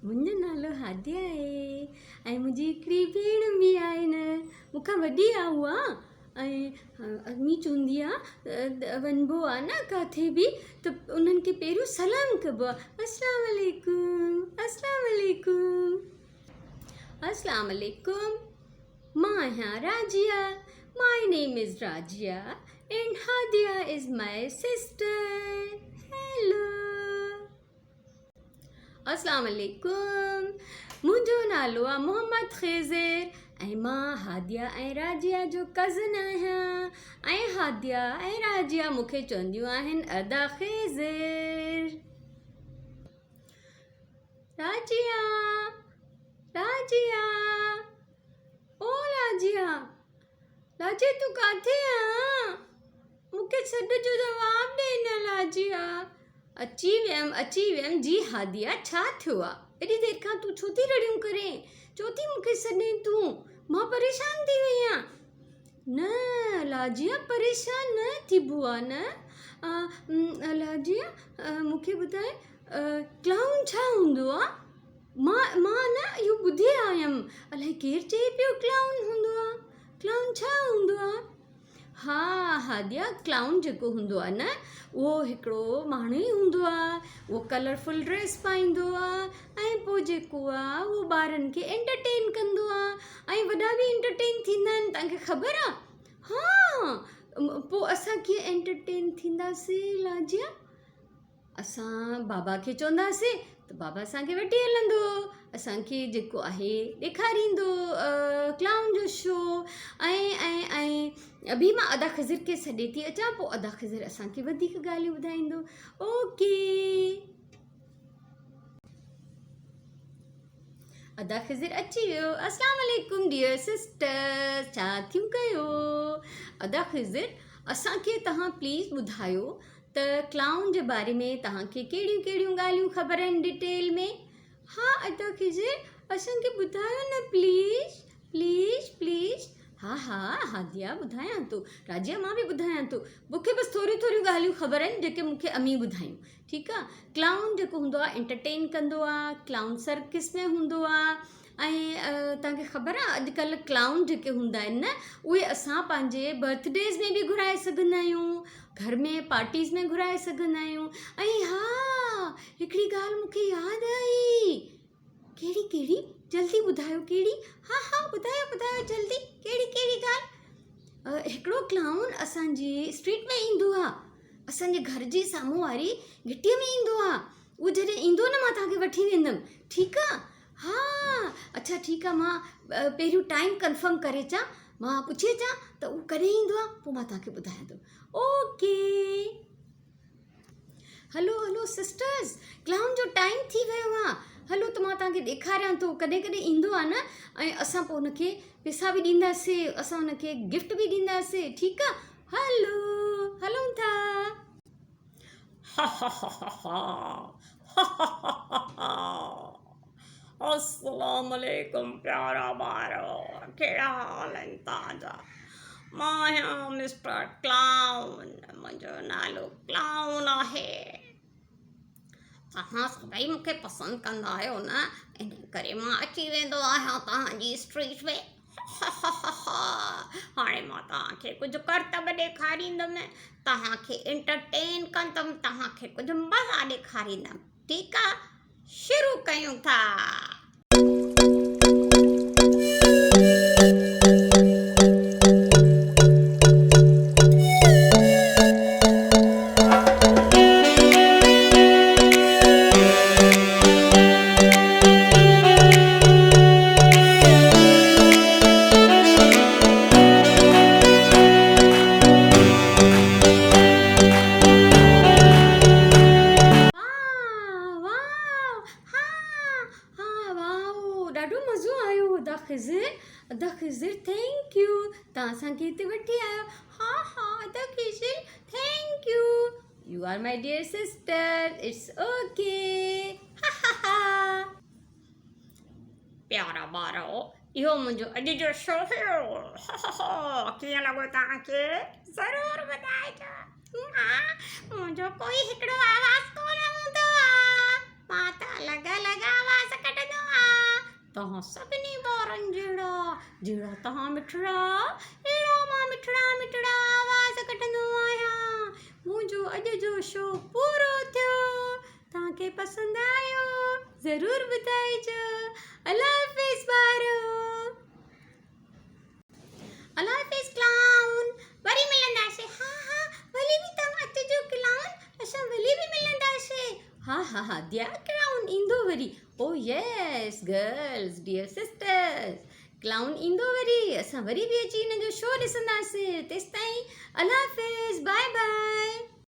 मुंहिंजो नालो हादिया आहे ऐं मुंहिंजी हिकिड़ी भेण बि आहे न, मूंखां वॾी आहे उहा। ऐं अम्मी चवंदी आहे वञिबो आहे न किथे बि त उन्हनि खे पहिरियों सलाम कबो आहे, अस्सलाम वालेकुम, अस्सलाम वालेकुम, अस्सलाम वालेकुम। मां आहियां Razia, my name is Razia and Hadia is my sister. Hello, अस्सलाम वालेकुम। मुंहिंजो नालो आहे मोहम्मद ख़िज़िर ऐं मां हादिया ऐं राजिया जो कज़न आहियां। ऐं हादिया ऐं राजिया मूंखे चवंदियूं आहिनि अदा ख़िज़िर। राजिया, राजिया, ओ राजिया, राजिया तूं किथे आहीं? मूंखे सॾ जो जवाबु ॾे न राजिया। अची वियमि जी हादिया, छा थियो आहे? एॾी देरि खां तूं छो थी रड़ियूं करे? छो थी मूंखे सॾे तूं? मां परेशान थी वई आहियां। न लाजिया, परेशान न थीबो आहे न। लाजिया मूंखे ॿुधाए क्लाउन छा हूंदो आहे? मां न इहो ॿुधी आयमि, अलाए केरु चए पियो क्लाउन हूंदो आहे। क्लाउन छा हूंदो आहे? हा हादिया, क्लाउन जेको हूंदो आहे न, उहो हिकिड़ो माण्हू ई हूंदो आहे। उहो कलरफुल ड्रेस पाईंदो आहे ऐं पोइ जेको आहे उहो ॿारनि खे एंटरटेन कंदो आहे ऐं वॾा बि एंटरटेन थींदा आहिनि। तव्हांखे ख़बर आहे? हा, पोइ असां कीअं एंटरटेन थींदासीं लाजिया? असां बाबा खे चवंदासीं त बाबा असांखे वठी हलंदो, असांखे जेको आहे ॾेखारींदो क्लाउन जो शो। ऐं अभी मां अदा ख़िज़िर खे सॾे थी अचां, पोइ अदा ख़िज़िर असांखे वधीक ॻाल्हियूं ॿुधाईंदो। ओके, अदा ख़िज़िर अची वियो। अस्सलाम वालेकुम डियर सिस्टर्स, छा थियूं कयो? अदा ख़िज़िर, असांखे तव्हां प्लीज़ ॿुधायो त क्लाउन जे बारे में तव्हांखे कहिड़ियूं कहिड़ियूं ॻाल्हियूं ख़बर आहिनि डिटेल में? हा अदा ख़िज़िर, असांखे ॿुधायो न प्लीज़ प्लीज़ प्लीज़। हा हा हादिया, ॿुधायां थो। राजिया, मां बि ॿुधायां थो। मूंखे बसि थोरियूं थोरियूं ॻाल्हियूं ख़बर आहिनि जेके मूंखे अम्मी ॿुधायूं। ठीकु आहे? क्लाउन जेको हूंदो आहे एंटरटेन कंदो आहे, क्लाउन सर्किस में हूंदो आहे। ऐं तव्हांखे ख़बर आहे अॼुकल्ह क्लाउन जेके हूंदा आहिनि न, उहे असां पंहिंजे बर्थडेज़ में बि घुराए सघंदा आहियूं, घर में पार्टीज़ में घुराए सघंदा आहियूं। ऐं हा, हिकिड़ी ॻाल्हि मूंखे यादि आई। कहिड़ी? जल्दी ॿुधायो कहिड़ी? हा ॿुधायो जल्दी, कहिड़ी ॻाल्हि? हिकिड़ो क्लाउन असांजी स्ट्रीट में ईंदो आहे, असांजे घर जी साम्हूं वारी घिटीअ में ईंदो आहे। उहो जॾहिं ईंदो न, मां तव्हांखे वठी वेंदमि। ठीकु आहे? हा अच्छा ठीकु आहे, मां पहिरियों टाइम कंफर्म करे अचां, मां पुछी अचां त उहो कॾहिं ईंदो आहे, पोइ मां तव्हांखे ॿुधायां थो। ओके, हलो सिस्टर्स, क्लाउन जो टाइम थी वियो आहे। हलो त मां तव्हांखे ॾेखारियां थो। कॾहिं कॾहिं ईंदो आहे न, ऐं असां पोइ हुनखे पैसा बि ॾींदासीं, असां हुनखे गिफ्ट बि ॾींदासीं। ठीकु आहे? हलूं था। अस्सलाम वालेकुम प्यारा ॿारो, कहिड़ा हाल आहिनि तव्हांजा? मां आहियां मिस्टर क्लाउन, मुंहिंजो नालो क्लाउन आहे। तव्हां सभई मूंखे पसंदि कंदा आहियो न, इन करे मां अची वेंदो आहियां तव्हांजी स्ट्रीट में। हाणे मां तव्हांखे कुझु करतब ॾेखारींदमि, तव्हांखे एंटरटेन कंदमि, तव्हांखे कुझु मज़ा ॾेखारींदमि। ठीकु आहे? शुरू कयूं था। ॾाढो मज़ो आयो अदा ख़िज़िर, थैंक यू, तव्हां असांखे हिते वठी आयो। हा अदा Khizar, thank you are my dear sister, it's okay. प्यारा ॿारो, इहो मुंहिंजो अॼु जो शो हुयो। कीअं लॻो तव्हांखे? ज़रूरु ॿुधाइजो। मुंहिंजो कोई हिकिड़ो आवाज़ कोन हूंदो आहे, मां त अलॻि अलॻि आवाज़ कढंदी तव्हां सभिनी ॿारनि जहिड़ा तव्हां मिठड़ा अहिड़ा मां मिठड़ा आवाज़ कढंदो आहियां। मुंहिंजो अॼु जो शो पूरो थियो। तव्हांखे पसंदि आयो ज़रूरु ॿुधाइजो। अल्लाह हाफ़िज़ ॿारो। अल्लाह हाफ़िज़ क्लाउन। वरी मिलंदासीं। हा वरी बि तव्हां अचिजो क्लाउन, असां वरी बि मिलंदासीं। हा दिया क्लाउन ईंदो वरी। ओ यस गर्ल्स डियर सिस्टर्स, क्लाउन ईंदो वरी, असां वरी बि अची हिन जो शो ॾिसंदासीं। तेसिताईं अल्लाह हाफ़िज़, बाय बाय।